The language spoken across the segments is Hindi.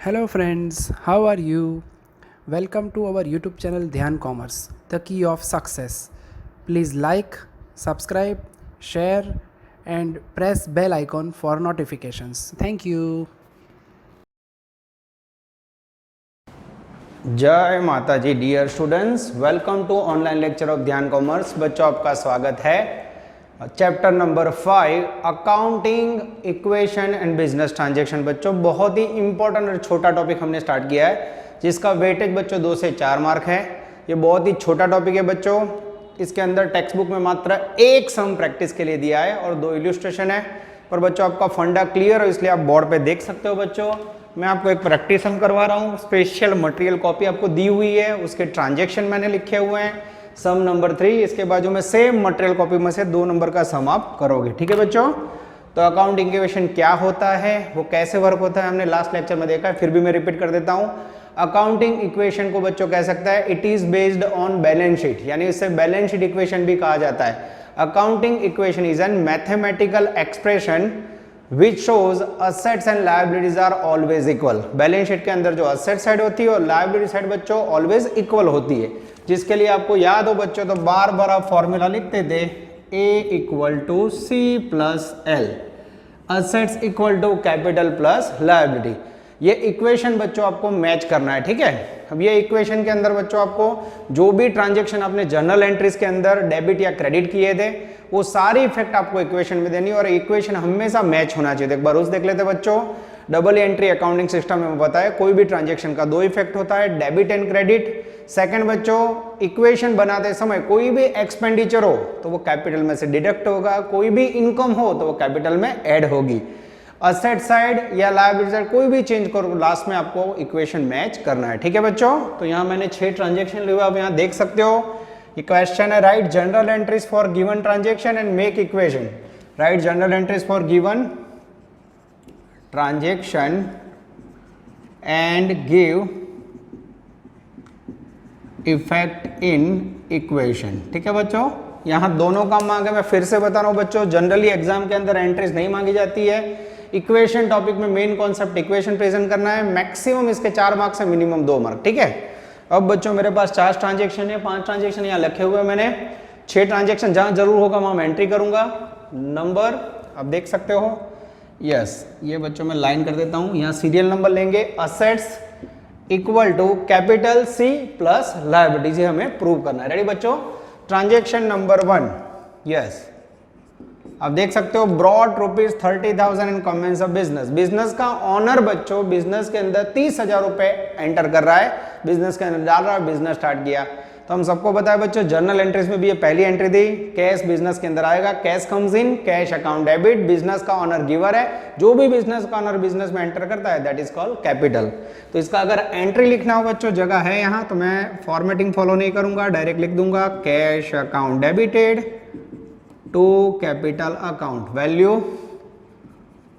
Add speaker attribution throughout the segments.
Speaker 1: Hello friends, how are you? Welcome to our YouTube channel Dhyan Commerce, the key of success. Please like, subscribe, share and press bell icon for notifications. Thank you.
Speaker 2: जय माता जी dear students, welcome to online lecture of Dhyan commerce. बच्चों आपका स्वागत है। Chapter number 5 accounting equation and business transaction. बच्चों बहुत ही इंपॉर्टेंट और छोटा टॉपिक हमने स्टार्ट किया है, जिसका वेटेज बच्चों 2 से 4 मार्क है। ये बहुत ही छोटा टॉपिक है बच्चों। इसके अंदर टेक्स्ट बुक में मात्र एक सम प्रैक्टिस के लिए दिया है और 2 इल्यूस्ट्रेशन है। पर बच्चों आपका फंडा क्लियर हो, इसलिए आप बोर्ड पे देख सकते हो। बच्चों मैं आपको एक प्रैक्टिस सम करवा रहा हूँ। स्पेशल मटेरियल कॉपी आपको दी हुई है, उसके ट्रांजैक्शन मैंने लिखे हुए हैं। सम नंबर 3, इसके बाजू में सेम मटेरियल कॉपी में से 2 नंबर का सम आप करोगे। ठीक है बच्चों। तो अकाउंटिंग इक्वेशन क्या होता है, वो कैसे वर्क होता है, हमने लास्ट लेक्चर में देखा है, फिर भी मैं रिपीट कर देता हूँ। अकाउंटिंग इक्वेशन को बच्चों कह सकता है it is based on balance sheet, यानी इसे बैलेंस शीट इक्वेशन भी कहा जाता है। Accounting equation is an mathematical expression which shows assets and liabilities are always equal। Balance sheet के अंदर जो असेट साइड होती है और लाइबिलिटी साइड बच्चों ऑलवेज इक्वल होती है। जिसके लिए आपको याद हो बच्चों, तो बार बार आप फॉर्मूला लिखते थे A = C+L, assets equal to capital plus liability. ये इक्वेशन बच्चों आपको मैच करना है। ठीक है। अब ये इक्वेशन के अंदर बच्चों आपको जो भी ट्रांजैक्शन आपने जर्नल एंट्रीज के अंदर डेबिट या क्रेडिट किए थे, वो सारी इफेक्ट आपको इक्वेशन में देनी, और इक्वेशन हमेशा मैच होना चाहिए। एक बार उस देख लेते बच्चों। डबल एंट्री अकाउंटिंग सिस्टम में बताया कोई भी ट्रांजैक्शन का 2 इफेक्ट होता है, डेबिट एंड क्रेडिट। सेकंड बच्चों, इक्वेशन बनाते समय कोई भी एक्सपेंडिचर हो तो वो कैपिटल में से डिडक्ट होगा, कोई भी इनकम हो तो वो कैपिटल में ऐड होगी। असेट साइड या लायबिलिटी साइड कोई भी चेंज करो, लास्ट में आपको इक्वेशन मैच करना है। ठीक है बच्चों। तो यहाँ मैंने 6 ट्रांजैक्शन लिए हुए, आप यहाँ देख सकते हो। ये क्वेश्चन है, right general entries for given transaction and make equation. Right general entries for given transaction and give effect in equation. ठीक है बच्चों। यहाँ दोनों काम मांगे, मैं फिर से बता रहा हूँ बच्चों, जनरली एग्जाम के अंदर एंट्रीज नहीं मांगी जाती है। इक्वेशन टॉपिक में मेन कॉन्सेप्ट इक्वेशन प्रेजेंट करना है। मैक्सिमम इसके 4 मार्क्स है, मिनिमम 2 मार्क। ठीक है। अब बच्चों मेरे पास 4 ट्रांजैक्शन है, 5 ट्रांजैक्शन यहाँ लिखे हुए मैंने। 6 ट्रांजैक्शन जहां जरूर होगा वहां मैं एंट्री करूंगा। नंबर आप देख सकते हो। यस, ये बच्चों मैं लाइन कर देता हूं। यहाँ सीरियल नंबर लेंगे। Assets equal to capital C plus liability, हमें प्रूव करना है। रेडी बच्चों। ट्रांजैक्शन नंबर 1, यस आप देख सकते हो, brought ₹30,000 in commence of business. Business का ऑनर बच्चों बिजनेस के अंदर 30,000 रुपए एंटर कर रहा है, बिजनेस के अंदर डाल रहा है, बिजनेस स्टार्ट किया। तो हम सबको बताया बच्चों, जर्नल एंट्रीज में भी ये पहली एंट्री थी, कैश बिजनेस के अंदर आएगा, cash comes in, cash account debit, business का ऑनर गिवर है, जो भी बिजनेस का ऑनर बिजनेस में एंटर करता है दैट इज कॉल्ड कैपिटल। तो इसका अगर एंट्री लिखना हो बच्चों, जगह है यहाँ, तो मैं फॉर्मेटिंग फॉलो नहीं करूंगा, डायरेक्ट लिख दूंगा cash account debited to capital account, value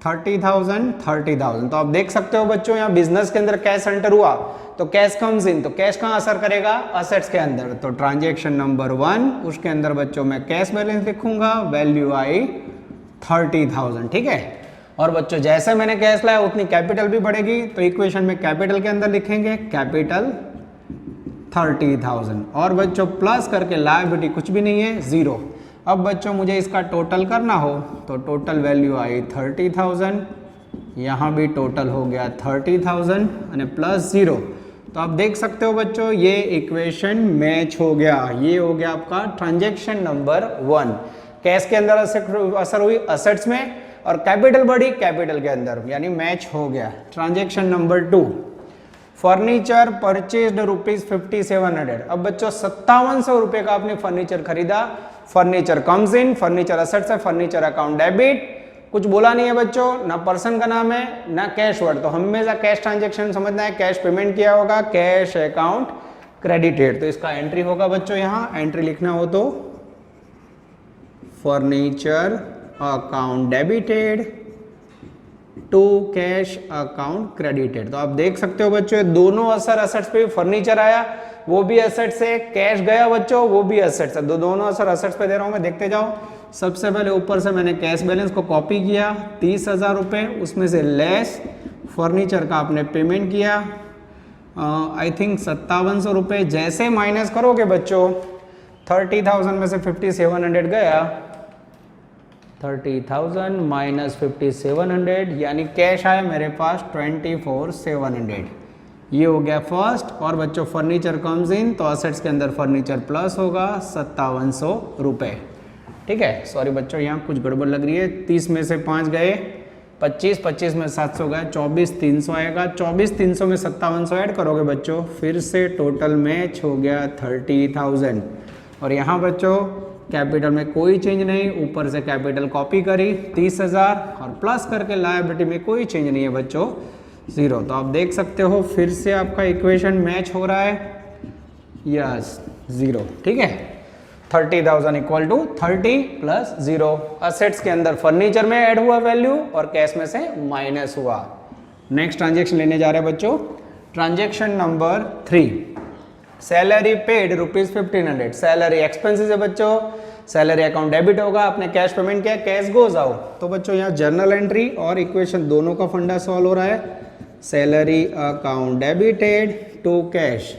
Speaker 2: 30,000। तो आप देख सकते हो बच्चों, यहाँ बिजनेस के अंदर कैश एंटर हुआ तो कैश कम्स इन, तो कैश कहाँ असर करेगा, असेट्स के अंदर। तो ट्रांजैक्शन नंबर 1 उसके अंदर बच्चों मैं कैश बैलेंस लिखूंगा, वैल्यू आई 30,000। ठीक है। और बच्चों जैसे मैंने कैश लाया उतनी कैपिटल भी बढ़ेगी, तो इक्वेशन में कैपिटल के अंदर लिखेंगे कैपिटल 30,000, और बच्चों प्लस करके लायबिलिटी कुछ भी नहीं है, 0। अब बच्चों मुझे इसका टोटल करना हो तो टोटल वैल्यू आई 30,000, यहाँ भी टोटल हो गया 30,000 और प्लस 0। तो आप देख सकते हो बच्चों, ये इक्वेशन मैच हो गया। ये हो गया आपका ट्रांजैक्शन नंबर 1। कैश के अंदर असर हुई असेट्स में, और कैपिटल बढ़ी कैपिटल के अंदर, यानी मैच हो गया। Transaction number 2, furniture purchased ₹5,700। अब बच्चों 5700 रुपए का आपने फर्नीचर खरीदा। Furniture comes in, furniture assets है, फर्नीचर अकाउंट डेबिट, कुछ बोला नहीं है बच्चों, ना पर्सन का नाम है ना कैश वर्ड। तो हमेशा कैश ट्रांजैक्शन समझना है, कैश पेमेंट किया होगा, कैश अकाउंट क्रेडिटेड। तो इसका एंट्री होगा बच्चों, यहाँ एंट्री लिखना हो तो furniture account debited to cash account credited. तो आप देख सकते हो बच्चों, दोनों असर असेट्स पे, फर्नीचर आया वो भी असेट से, कैश गया बच्चों वो भी असेट से, दोनों असर असेट्स पे दे रहा हूं मैं, देखते जाओ। सबसे पहले ऊपर से मैंने कैश बैलेंस को कॉपी किया, 30,000 रुपए, उसमें से लेस फर्नीचर का आपने पेमेंट किया आई थिंक 5700 रुपये। जैसे माइनस करोगे बच्चों 30,000 में से 5700 गया, 30,000 माइनस 5700 यानी कैश आया मेरे पास 24,700। ये हो गया फर्स्ट। और बच्चों फर्नीचर कम्स इन तो असेट्स के अंदर फर्नीचर प्लस होगा 5700 रुपये। ठीक है, सॉरी बच्चों यहाँ कुछ गड़बड़ लग रही है। 30 में से 5 गए 25, 25 में 700 गए 24,300 आएगा। 24,300 में 5700 ऐड करोगे बच्चों, फिर से टोटल मैच हो गया 30,000। और यहाँ बच्चों कैपिटल में कोई चेंज नहीं, ऊपर से कैपिटल कॉपी करी 30,000 और प्लस करके लायबिलिटी में कोई चेंज नहीं है बच्चों, 0। तो आप देख सकते हो फिर से आपका इक्वेशन मैच हो रहा है, यस 0। ठीक है, 30,000 इक्वल टू 30 प्लस 0। असेट्स के अंदर फर्नीचर में ऐड हुआ वैल्यू और कैश में से माइनस हुआ। नेक्स्ट ट्रांजेक्शन लेने जा रहे हैं बच्चों, transaction number 3। Salary paid ₹1500। Salary expenses है बच्चों, सैलरी अकाउंट डेबिट होगा, आपने कैश पेमेंट किया, कैश गोज आउट। तो बच्चों यहाँ जर्नल एंट्री और इक्वेशन दोनों का फंडा सॉल्व हो रहा है। Salary account debited to cash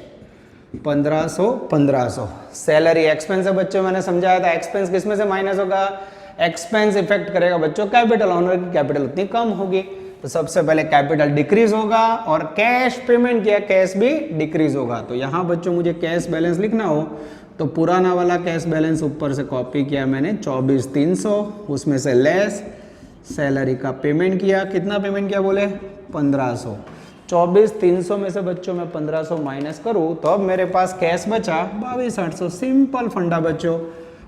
Speaker 2: 1500। Salary expense है बच्चों, मैंने समझाया था एक्सपेंस किसमें से माइनस होगा, एक्सपेंस इफेक्ट करेगा बच्चों कैपिटल, ऑनर की कैपिटल उतनी कम होगी। तो सबसे पहले कैपिटल डिक्रीज होगा और कैश पेमेंट किया, कैश भी डिक्रीज होगा। तो यहाँ बच्चों मुझे कैश बैलेंस लिखना हो तो पुराना वाला कैश बैलेंस ऊपर से कॉपी किया मैंने 24,300, उसमें से लेस सैलरी का पेमेंट किया। कितना पेमेंट किया बोले 1500। 24,300 में से बच्चों मैं 1500 माइनस करूँ तो अब मेरे पास कैश बचा 22,800। सिंपल फंडा बच्चों,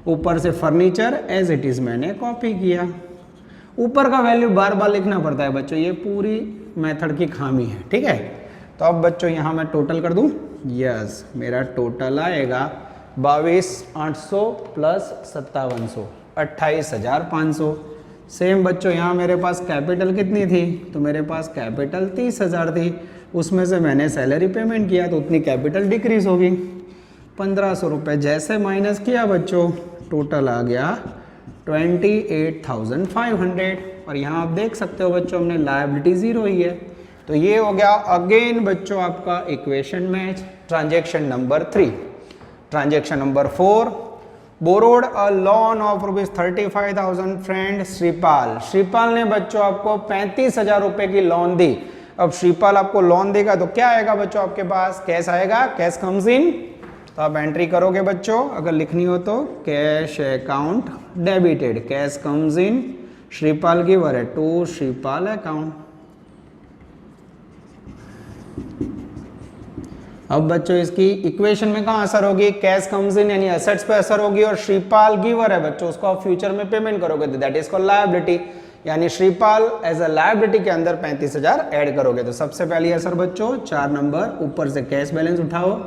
Speaker 2: ऊपर से फर्नीचर एज इट इज मैंने कॉपी किया। ऊपर का वैल्यू बार बार लिखना पड़ता है बच्चों, ये पूरी मेथड की खामी है। ठीक है, तो अब बच्चों यहाँ मैं टोटल कर दूं, यस मेरा टोटल आएगा 22,800 प्लस 5700 28,500। सेम बच्चों यहाँ मेरे पास कैपिटल कितनी थी, तो मेरे पास कैपिटल 30,000 थी, उसमें से मैंने सैलरी पेमेंट किया तो उतनी कैपिटल डिक्रीज होगी 1500 रुपये। जैसे माइनस किया बच्चों टोटल आ गया 28,500। और यहाँ आप देख सकते हो बच्चों हमने लायबिलिटी 0 ही है। तो ये हो गया अगेन बच्चों आपका equation match. Transaction number 3। Transaction number 4, borrowed a loan of ₹35,000 friend Shripal. Shripal ने बच्चों आपको 35,000 रुपए की लोन दी। अब श्रीपाल आपको लोन देगा तो क्या आएगा बच्चों आपके पास, कैश आएगा, कैश कम्स इन। तो आप एंट्री करोगे बच्चों, अगर लिखनी हो तो cash account debited, cash comes इन, श्रीपाल गिवर है टू श्रीपाल अकाउंट। अब बच्चों इसकी इक्वेशन में कहाँ असर होगी, कैश कम्स इन यानी असेट्स पे असर होगी, और श्रीपाल गिवर है बच्चों, उसको आप फ्यूचर में पेमेंट करोगे तो दैट इज कॉल्ड लायबिलिटी, यानी श्रीपाल एज अ लायबिलिटी के अंदर 35,000 ऐड करोगे। तो सबसे पहली असर बच्चों 4 नंबर, ऊपर से कैश बैलेंस उठाओ,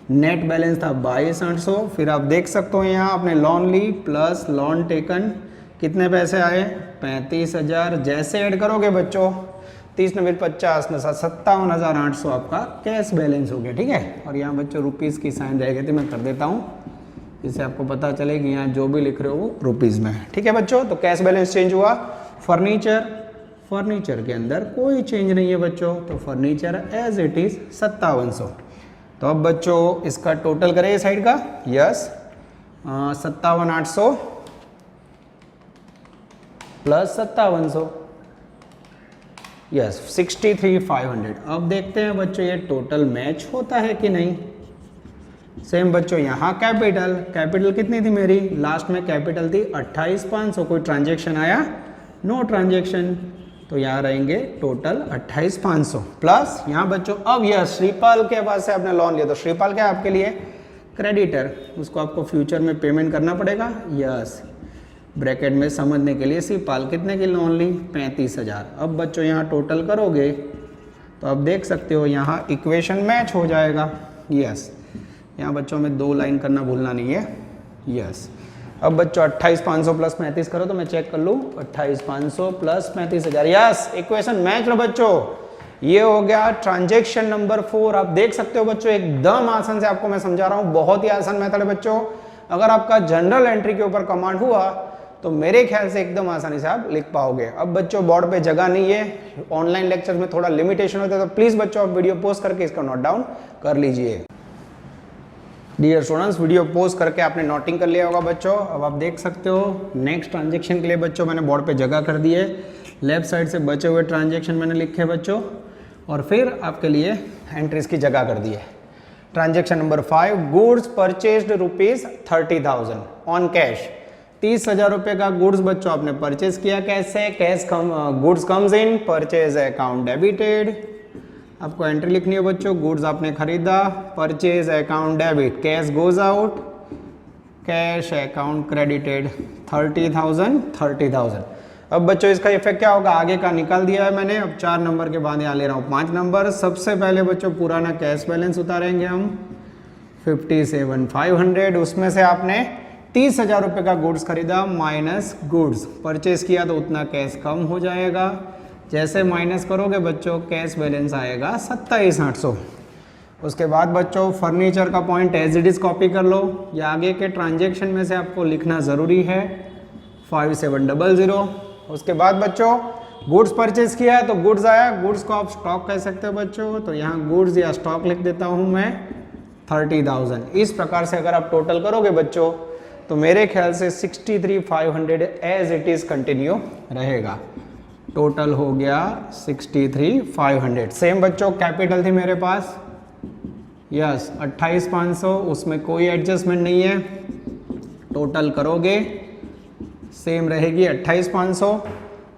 Speaker 2: नेट बैलेंस था 22,800। फिर आप देख सकते हो यहाँ आपने लोन ली प्लस लोन टेकन, कितने पैसे आए 35,000। जैसे ऐड करोगे बच्चों 30 नंबर 50 न 57,800 आपका कैश बैलेंस हो गया। ठीक है, और यहाँ बच्चों रुपीज़ की साइन रह गई थी, मैं कर देता हूँ जिससे आपको पता चले कि यहाँ जो भी लिख रहे हो वो रुपीज़ में है। ठीक है बच्चों, तो कैश बैलेंस चेंज हुआ। फर्नीचर के अंदर कोई चेंज नहीं है बच्चों, तो फर्नीचर एज इट इज 5700। तो अब बच्चों इसका टोटल करें इस साइड का, यस 57,800 प्लस 5700, यस 63,500। अब देखते हैं बच्चों ये टोटल मैच होता है कि नहीं। सेम बच्चों यहाँ कैपिटल कितनी थी मेरी, लास्ट में कैपिटल थी 28,500। कोई ट्रांजेक्शन आया, नो ट्रांजेक्शन, तो यहाँ रहेंगे टोटल 28,500 प्लस यहाँ बच्चों अब यह श्रीपाल के पास से आपने लोन लिया तो श्रीपाल क्या है आपके लिए क्रेडिटर, उसको आपको फ्यूचर में पेमेंट करना पड़ेगा। यस, ब्रैकेट में समझने के लिए श्रीपाल कितने की लोन ली 35,000। अब बच्चों यहाँ टोटल करोगे तो आप देख सकते हो यहाँ इक्वेशन मैच हो जाएगा। यस, यहाँ बच्चों में 2 लाइन करना भूलना नहीं है। यस, अब बच्चों 28,500 प्लस 35 करो तो मैं चेक कर लूँ, 28,500 प्लस 35,000। यस, इक्वेशन मैच लो बच्चों। ये हो गया ट्रांजेक्शन नंबर 4। आप देख सकते हो बच्चों एकदम आसान से आपको मैं समझा रहा हूँ, बहुत ही आसान मेथड है बच्चों। अगर आपका जनरल एंट्री के ऊपर कमांड हुआ तो मेरे ख्याल से एकदम आसानी से आप लिख पाओगे। अब बच्चों बोर्ड पे जगह नहीं है, ऑनलाइन लेक्चर में थोड़ा लिमिटेशन होता है, तो प्लीज बच्चों आप वीडियो पॉज करके इसका नोट डाउन कर लीजिए। डियर स्टूडेंट्स, वीडियो पॉज करके आपने नोटिंग कर लिया होगा बच्चों। अब आप देख सकते हो नेक्स्ट ट्रांजेक्शन के लिए बच्चों मैंने बोर्ड पे जगह कर दी है। लेफ्ट साइड से बचे हुए ट्रांजेक्शन मैंने लिखे बच्चों, और फिर आपके लिए एंट्रीज की जगह कर दी है। Transaction number 5, goods purchased ₹30,000 on cash. 30,000 रुपये का गुड्स बच्चों आपने परचेज किया। कैसे? Goods comes in purchase account debited. आपको एंट्री लिखनी है बच्चों, गुड्स आपने खरीदा, purchase account debit, cash goes out, cash account credited, 30,000। अब बच्चों इसका इफेक्ट क्या होगा, आगे का निकाल दिया है मैंने। अब 4 नंबर के बाद यहाँ ले रहा हूँ 5 नंबर। सबसे पहले बच्चों पुराना कैश बैलेंस उतारेंगे हम 57,500। उसमें से आपने 30,000 रुपये का गुड्स खरीदा माइनस गुड्स परचेज किया, तो उतना कैश कम हो जाएगा। जैसे माइनस करोगे बच्चों कैश बैलेंस आएगा 27,800। उसके बाद बच्चों फर्नीचर का point as it is copy कर लो, या आगे के ट्रांजेक्शन में से आपको लिखना ज़रूरी है 5700। उसके बाद बच्चों गुड्स परचेज किया है तो गुड्स आया, गुड्स को आप स्टॉक कह सकते हो बच्चों, तो यहाँ गुड्स या स्टॉक लिख देता हूँ मैं 30,000। इस प्रकार से अगर आप टोटल करोगे बच्चों तो मेरे ख्याल से 63,500 एज इट इज कंटिन्यू रहेगा। टोटल हो गया 63,500। सेम बच्चों कैपिटल थी मेरे पास, यस 28,500, उसमें कोई एडजस्टमेंट नहीं है। टोटल करोगे सेम रहेगी 28,500।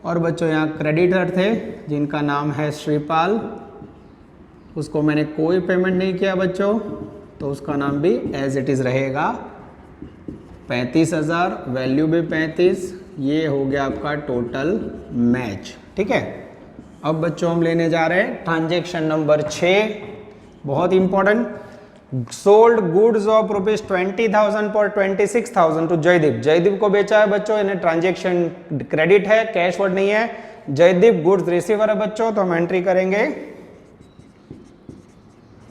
Speaker 2: और बच्चों यहाँ क्रेडिटर थे जिनका नाम है श्रीपाल, उसको मैंने कोई पेमेंट नहीं किया बच्चों, तो उसका नाम भी एज इट इज़ रहेगा 35,000, वैल्यू भी 35। ये हो गया आपका टोटल मैच, ठीक है। अब बच्चों हम लेने जा रहे हैं ट्रांजेक्शन नंबर 6, बहुत इंपॉर्टेंट। सोल्ड गुड्स ऑफ ₹20,000 पर 26,000 टू जयदीप। जयदीप को बेचा है बच्चों, इन्हें ट्रांजेक्शन क्रेडिट है, कैश वर्ड नहीं है। जयदीप गुड्स रिसीवर है बच्चों, तो हम एंट्री करेंगे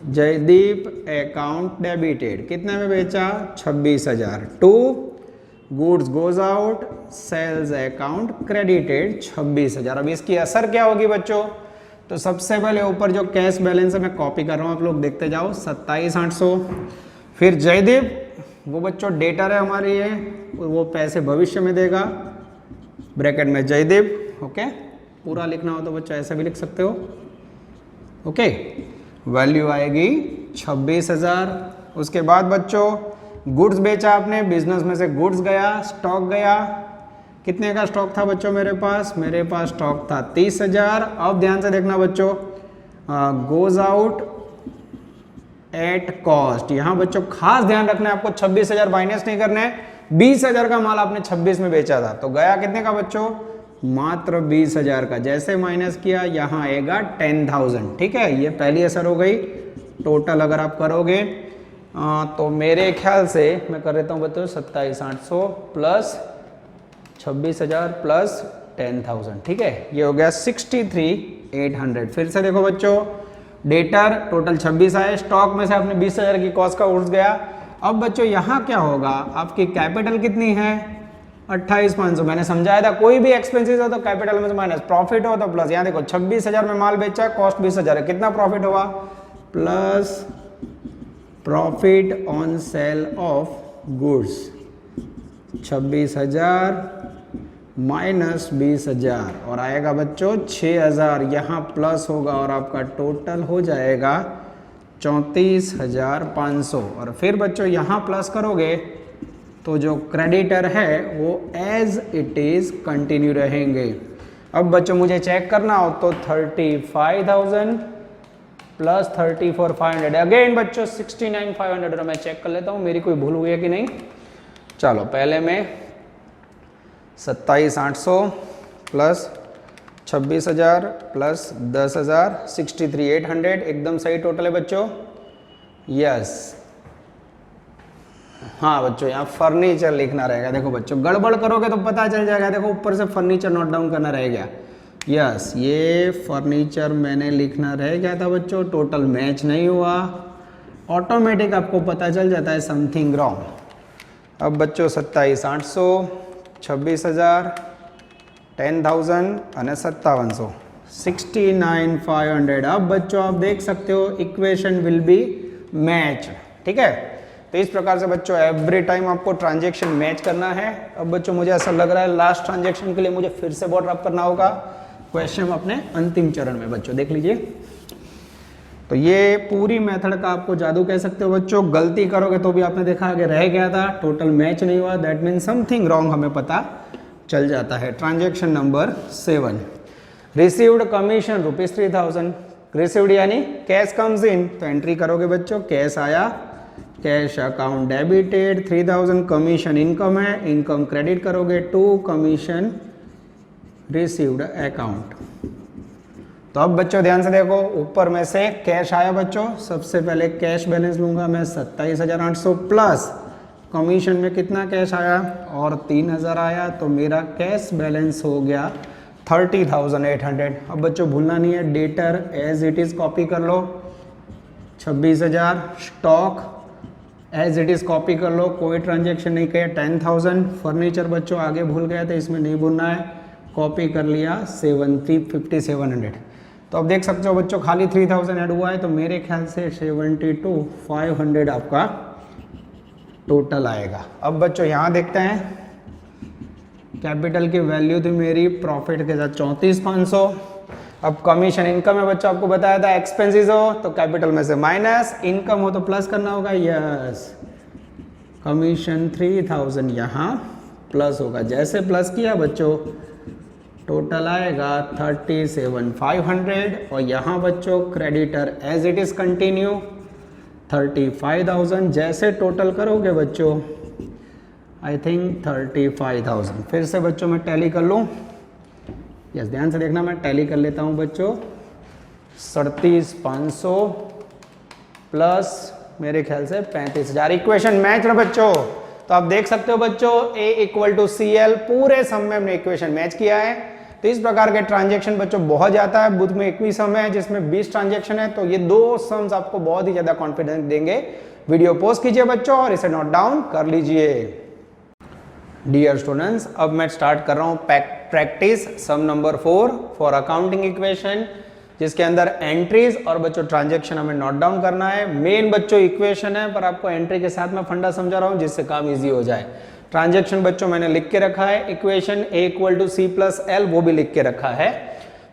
Speaker 2: जयदीप अकाउंट डेबिटेड। कितने में बेचा? 26,000 to goods goes out sales account credited 26,000। अब इसकी असर क्या होगी बच्चों? तो सबसे पहले ऊपर जो कैश बैलेंस है मैं कॉपी कर रहा हूँ, आप लोग देखते जाओ 27,800। फिर जयदीप वो बच्चों डेटर है हमारी, है वो पैसे भविष्य में देगा, ब्रैकेट में जयदीप। ओके, पूरा लिखना हो तो बच्चों ऐसे भी लिख सकते हो। ओके, वैल्यू आएगी 26,000। उसके बाद बच्चों गुड्स बेचा आपने, बिजनेस में से गुड्स गया, स्टॉक गया। कितने का स्टॉक था बच्चों मेरे पास? मेरे पास स्टॉक था 30,000। अब ध्यान से देखना बच्चों, गोज आउट एट कॉस्ट। यहाँ बच्चों खास ध्यान रखना है आपको, 26,000 माइनस नहीं करना है। 20,000 का माल आपने 26 में बेचा था, तो गया कितने का बच्चों? मात्र 20,000 का। जैसे माइनस किया यहाँ आएगा 10,000, ठीक है। ये पहली असर हो गई। टोटल अगर आप करोगे तो मेरे ख्याल से मैं कर देता हूँ बच्चों 27,800 प्लस 26,000 प्लस 10,000, ठीक है। ये हो गया 63,800। फिर से देखो बच्चों, डेटर टोटल 26 आए, स्टॉक में से आपने 20,000 की कॉस्ट का उठ गया। अब बच्चों यहाँ क्या होगा, आपकी कैपिटल कितनी है? 28,500। मैंने समझाया था कोई भी एक्सपेंसेस हो तो कैपिटल में से माइनस, प्रॉफिट हो तो प्लस। यहाँ देखो 26,000 में माल बेचा, कॉस्ट 20,000 है, कितना प्रॉफिट हुआ? Plus profit on sale of goods 26,000 minus 20,000 और आएगा बच्चों 6,000। यहाँ प्लस होगा और आपका टोटल हो जाएगा 34,500। और फिर बच्चों यहाँ प्लस करोगे तो जो क्रेडिटर है वो एज इट इज कंटिन्यू रहेंगे। अब बच्चों मुझे चेक करना हो तो 35,000 प्लस 34,500, अगेन बच्चों 69,500। मैं चेक कर लेता हूँ मेरी कोई भूल हुई है कि नहीं। चलो पहले मैं 27,800 प्लस 26,000 प्लस 10,000 63,800 एकदम सही टोटल है बच्चों। यस, हाँ बच्चों यहाँ फर्नीचर लिखना रहेगा। देखो बच्चों गड़बड़ करोगे तो पता चल जाएगा, देखो ऊपर से फर्नीचर नोट डाउन करना रह गया। यस, ये फर्नीचर मैंने लिखना रह गया था बच्चों, टोटल मैच नहीं हुआ। ऑटोमेटिक आपको पता चल जाता है समथिंग रॉन्ग। अब बच्चों 27,800 26,000, 10,000 અને 5700, 69,500। अब बच्चों आप देख सकते हो इक्वेशन विल बी मैच, ठीक है। तो इस प्रकार से बच्चों एवरी टाइम आपको ट्रांजेक्शन मैच करना है। अब बच्चों मुझे ऐसा लग रहा है लास्ट ट्रांजेक्शन के लिए मुझे फिर से बोर्ड रब करना होगा। क्वेश्चन अपने अंतिम चरण में बच्चों देख लीजिए। तो ये पूरी मेथड का आपको जादू कह सकते हो बच्चों। गलती करोगे तो भी आपने देखा आगे रह गया था, टोटल मैच नहीं हुआ, दैट मीन समथिंग रॉन्ग हमें पता चल जाता है। Transaction number 7, received commission ₹3,000। Received यानी कैश कम्स इन, तो एंट्री करोगे बच्चों, कैश आया, cash account debited, 3,000 commission income है, इनकम क्रेडिट करोगे टू कमीशन रिसीव्ड अकाउंट। तो अब बच्चों ध्यान से देखो, ऊपर में से कैश आया बच्चों, सबसे पहले कैश बैलेंस लूंगा मैं 27,800 प्लस कमीशन में कितना कैश आया और 3,000 आया, तो मेरा कैश बैलेंस हो गया 30,800। अब बच्चों भूलना नहीं है, debtor as it is copy कर लो, 26,000, stock as it is copy कर लो, कोई ट्रांजेक्शन नहीं किया, 10,000। फर्नीचर बच्चों आगे भूल गए थे, इसमें नहीं भूलना है, कॉपी कर लिया 5700। तो अब देख सकते हो बच्चों खाली 3,000 ऐड हुआ है, तो मेरे ख्याल से 72,500 आपका टोटल आएगा। अब बच्चों यहाँ देखते हैं, कैपिटल की वैल्यू थी मेरी प्रॉफिट के साथ 34,500। अब कमीशन इनकम है बच्चों, आपको बताया था एक्सपेंसेस हो तो कैपिटल में से माइनस, इनकम हो तो प्लस करना होगा, यस। कमीशन 3,000 यहाँ प्लस होगा, जैसे प्लस किया बच्चों टोटल आएगा 37,500। और यहाँ बच्चों creditor as it is continue 35,000, जैसे टोटल करोगे बच्चों आई थिंक 35,000। फिर से बच्चों मैं टैली कर लूँ, यस ध्यान से देखना, मैं टैली कर लेता हूँ बच्चों, 37,500 प्लस मेरे ख्याल से 35,000। इक्वेशन मैच ना बच्चों, तो आप देख सकते हो बच्चों A = CL, पूरे सम में हमने इक्वेशन मैच किया है। तो इस प्रकार के ट्रांजेक्शन बच्चों बहुत जाता है, बुध में 21 सम है जिसमें 20 ट्रांजेक्शन है, तो ये 2 सम्स आपको बहुत ही ज्यादा कॉन्फिडेंस देंगे। वीडियो पॉज कीजिए बच्चों और इसे नोट डाउन कर लीजिए। डियर स्टूडेंट्स, अब मैं स्टार्ट कर रहा हूँ practice sum number 4 for accounting equation, जिसके अंदर एंट्रीज और बच्चों ट्रांजेक्शन हमें नोट डाउन करना है। मेन बच्चों इक्वेशन है, पर आपको एंट्री के साथ मैं फंडा समझा रहा हूँ जिससे काम इजी हो जाए। ट्रांजेक्शन बच्चों मैंने लिख के रखा है, इक्वेशन A = C+L वो भी लिख के रखा है।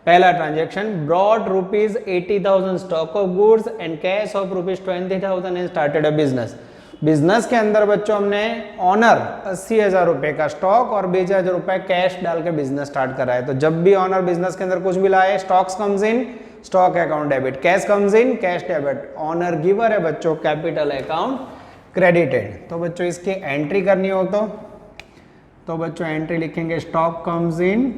Speaker 2: पहला transaction, brought ₹80,000 stock of goods and cash of ₹20,000 and started a business. Business के अंदर बच्चों हमने ऑनर 80,000 रुपए का स्टॉक और 20,000 रुपए कैश डाल के बिजनेस स्टार्ट करा है। तो जब भी ऑनर बिजनेस के अंदर कुछ भी लाए, stocks comes in, stock account debit, cash comes in, cash debit, owner giver है बच्चों, कैपिटल अकाउंट क्रेडिटेड। तो बच्चों इसकी एंट्री करनी हो तो बच्चों एंट्री लिखेंगे, stock comes in,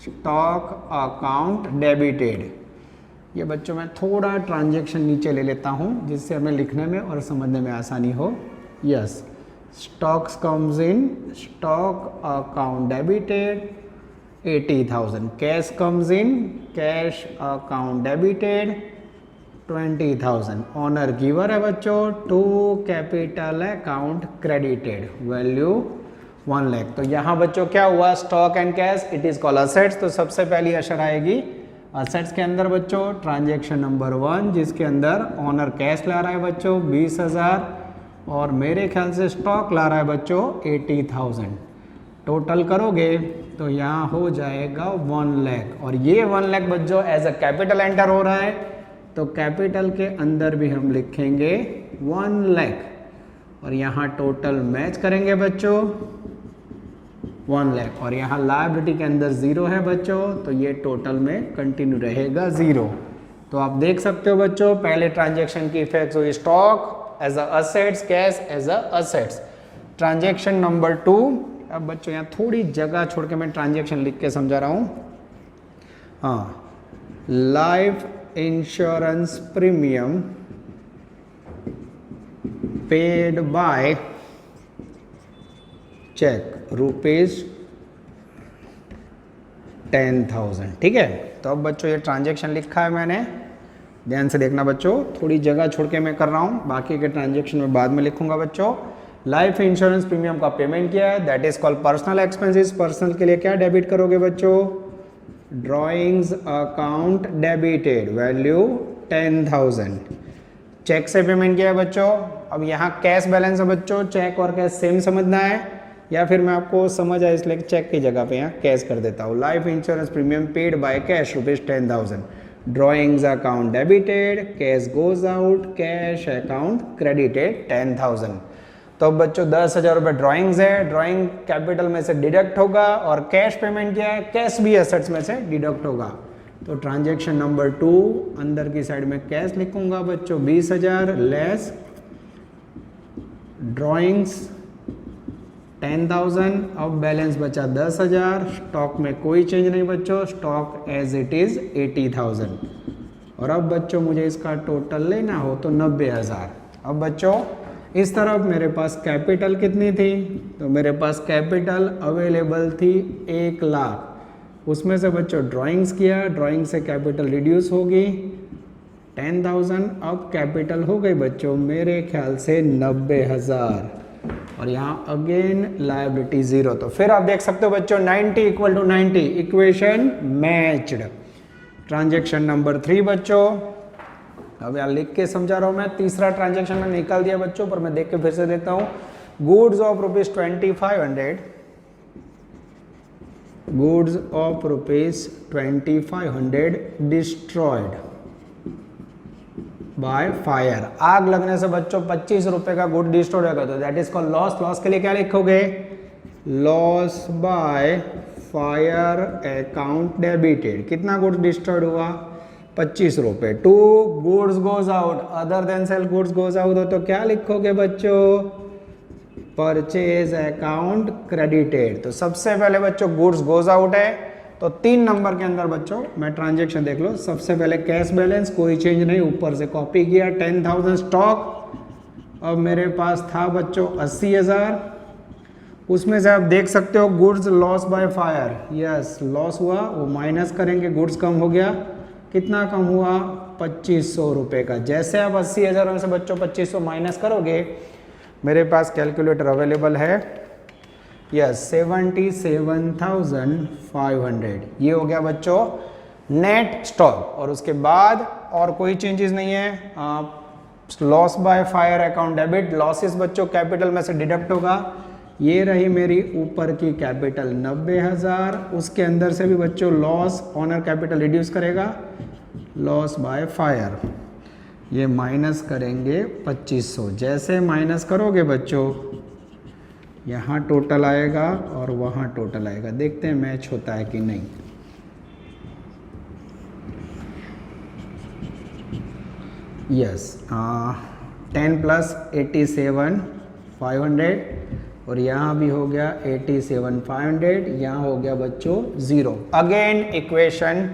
Speaker 2: stock account debited. ये बच्चों मैं थोड़ा ट्रांजेक्शन नीचे ले लेता हूँ जिससे हमें लिखने में और समझने में आसानी हो। Yes, stocks comes in, stock account debited 80,000, cash comes in, cash account debited 20,000, owner giver है बच्चों, to capital account credited, value 1 lakh. तो यहाँ बच्चों क्या हुआ, stock and cash it is called assets. तो सबसे पहली अशर आएगी असेट्स के अंदर बच्चों ट्रांजेक्शन नंबर 1, जिसके अंदर ऑनर कैश ला रहा है बच्चों 20,000 और मेरे ख्याल से स्टॉक ला रहा है बच्चों 80,000। टोटल करोगे तो यहाँ हो जाएगा 1 लाख और ये 1 लाख बच्चों एज अ कैपिटल एंटर हो रहा है। तो कैपिटल के अंदर भी हम लिखेंगे 1 लाख और यहाँ टोटल मैच करेंगे बच्चों 1 लाख और यहाँ लायबिलिटी के अंदर 0 है बच्चों, तो ये टोटल में कंटिन्यू रहेगा 0। तो आप देख सकते हो बच्चों पहले ट्रांजेक्शन की इफेक्ट हुई stock as a assets, cash as a assets. Transaction number 2, अब बच्चों यहाँ थोड़ी जगह छोड़ के मैं ट्रांजेक्शन लिख के समझा रहा हूँ। हाँ, life insurance premium paid by cheque ₹10,000। ठीक है, तो अब बच्चों ये ट्रांजेक्शन लिखा है मैंने, ध्यान से देखना बच्चों, थोड़ी जगह छोड़ के मैं कर रहा हूँ, बाकी के ट्रांजेक्शन में बाद में लिखूंगा बच्चों। लाइफ इंश्योरेंस प्रीमियम का पेमेंट किया है, that is called personal expenses. Personal के लिए क्या डेबिट करोगे बच्चों, drawings account debited, value 10,000। Cheque से पेमेंट किया है बच्चों। अब यहाँ कैश बैलेंस है बच्चों, चेक और कैश सेम समझना है, या फिर मैं आपको समझ आया इसलिए चेक की जगह पे यहाँ कैश कर देता हूँ। Life insurance premium paid by cash ₹10,000, drawings account debited, cash goes out, cash account credited 10,000। तो बच्चों 10,000 रुपये ड्राइंग्स है, ड्राइंग कैपिटल में से डिडक्ट होगा, और कैश पेमेंट किया है, कैश भी एसेट्स में से डिडक्ट होगा। तो ट्रांजैक्शन नंबर 2 अंदर की साइड में कैश लिखूंगा बच्चों 20,000 लेस ड्राइंग्स 10,000। अब बैलेंस बचा 10,000। स्टॉक में कोई चेंज नहीं बच्चों, स्टॉक एज इट इज 80,000। और अब बच्चों मुझे इसका टोटल लेना हो तो 90,000। अब बच्चों इस तरफ मेरे पास कैपिटल कितनी थी, तो मेरे पास कैपिटल अवेलेबल थी 1 लाख। उसमें से बच्चों ड्राइंग्स किया, ड्राइंग से कैपिटल रिड्यूस होगी 10,000। अब कैपिटल हो गई बच्चों मेरे ख्याल से 90,000, और यहाँ अगेन लायबिलिटी 0। तो फिर आप देख सकते हो बच्चों 90 equal to 90, equation matched. Transaction number 3 बच्चों, अब यहाँ लिख के समझा रहा हूँ मैं। तीसरा ट्रांजेक्शन मैंने निकाल दिया बच्चों, पर मैं देख के फिर से देता हूँ। Goods of ₹2500, goods of ₹2500 destroyed by fire. आग लगने से बच्चों 25 रुपए का गुड डिस्ट्रॉय होगा, तो that is called loss. Loss के लिए क्या लिखोगे, loss by fire account debited. कितना गुड्स डिस्ट्रॉयड हुआ, 25 रुपए। 2 goods goes out, other than sell goods goes out हो तो क्या लिखोगे बच्चों, परचेज अकाउंट क्रेडिटेड। तो सबसे पहले बच्चों गुड्स गोज आउट है, तो 3 नंबर के अंदर बच्चों मैं ट्रांजैक्शन देख लो। सबसे पहले कैश बैलेंस कोई चेंज नहीं, ऊपर से कॉपी किया 10,000 स्टॉक। अब मेरे पास था बच्चों 80,000, उसमें से आप देख सकते हो goods loss by fire, yes loss हुआ, वो माइनस करेंगे, गुड्स कम हो गया। कितना कम हुआ, 2500 रुपये का। जैसे आप 80,000 में से बच्चों 2500 माइनस करोगे, मेरे पास कैलकुलेटर अवेलेबल है, यस 77,500। ये हो गया बच्चों नेट स्टॉक। और उसके बाद और कोई चेंजेस नहीं है। Loss by fire account debit, losses बच्चों कैपिटल में से डिडक्ट होगा। ये रही मेरी ऊपर की कैपिटल 90,000, उसके अंदर से भी बच्चों लॉस ऑनर कैपिटल रिड्यूस करेगा, लॉस बाय फायर, ये माइनस करेंगे 2500। जैसे माइनस करोगे बच्चों यहाँ टोटल आएगा और वहाँ टोटल आएगा, देखते हैं मैच होता है कि नहीं। यस 10 + 87,500, और यहाँ भी हो गया 87,500, यहाँ हो गया बच्चों 0। Again equation